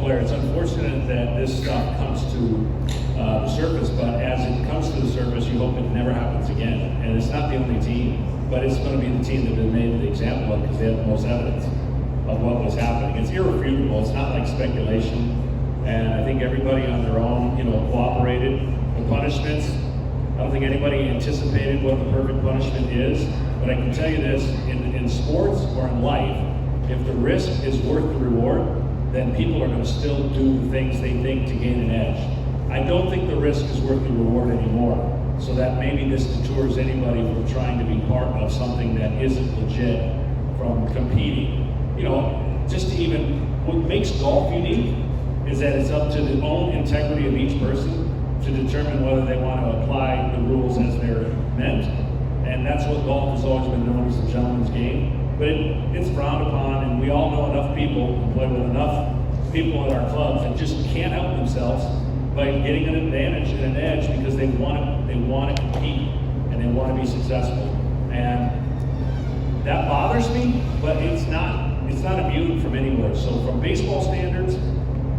player. It's unfortunate that this stuff comes to the surface, but as it comes to the surface, you hope it never happens again. And it's not the only team, but it's going to be the team that they made the example of because they have the most evidence of what was happening. It's irrefutable. It's not like speculation. And I think everybody on their own, cooperated. The punishments, I don't think anybody anticipated what the perfect punishment is, but I can tell you this, in sports or in life, if the risk is worth the reward, then people are going to still do the things they think to gain an edge. I don't think the risk is worth the reward anymore, so that maybe this deters anybody from trying to be part of something that isn't legit from competing. Just to even, what makes golf unique is that it's up to the own integrity of each person to determine whether they want to apply the rules as they're meant. And that's what golf has always been known as, a gentleman's game. But it's frowned upon, and we all know enough people and play with enough people at our clubs that just can't help themselves by getting an advantage and an edge because they want to compete and they want to be successful. And that bothers me, but it's not immune from anywhere. So from baseball standards,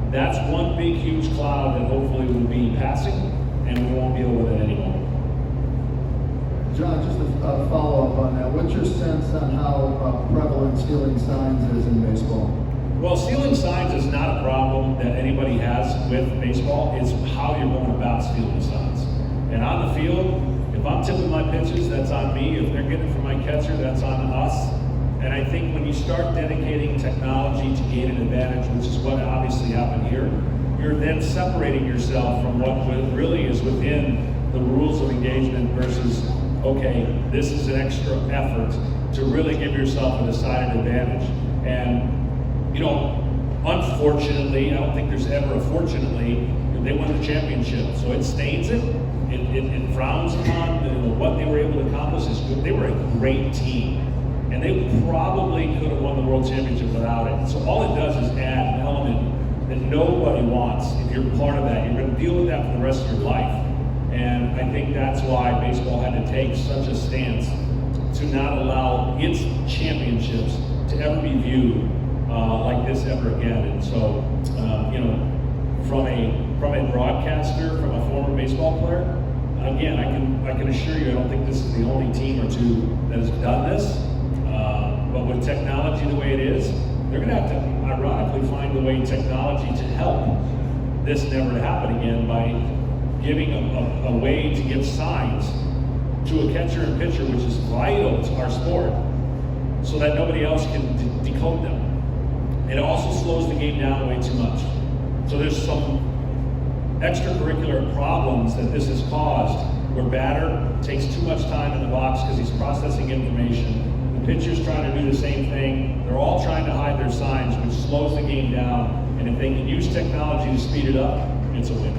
that's one big, huge cloud that hopefully will be passing, and we won't deal with it anymore. John, just a follow-up on that. What's your sense on how prevalent stealing signs is in baseball? Well, stealing signs is not a problem that anybody has with baseball. It's how you're going about stealing signs. And on the field, if I'm tipping my pitches, that's on me. If they're getting it from my catcher, that's on us. And I think when you start dedicating technology to gain an advantage, which is what obviously happened here, you're then separating yourself from what really is within the rules of engagement versus, okay, this is an extra effort to really give yourself a decided advantage. And, unfortunately, I don't think there's ever a fortunately, they won the championship, so it stains it. It frowns upon what they were able to accomplish. They were a great team. And they probably could have won the World Championship without it. So all it does is add an element that nobody wants. If you're part of that, you're going to deal with that for the rest of your life. And I think that's why baseball had to take such a stance to not allow its championships to ever be viewed like this ever again. And so, from a broadcaster, from a former baseball player, again, I can assure you, I don't think this is the only team or two that has done this. But with technology the way it is, they're going to have to ironically find a way technology to help this never to happen again by giving a way to give signs to a catcher and pitcher, which is vital to our sport, so that nobody else can decode them. It also slows the game down way too much. So there's some extracurricular problems that this has caused where batter takes too much time in the box because he's processing information. Pitchers trying to do the same thing. They're all trying to hide their signs, which slows the game down. And if they can use technology to speed it up, it's a win.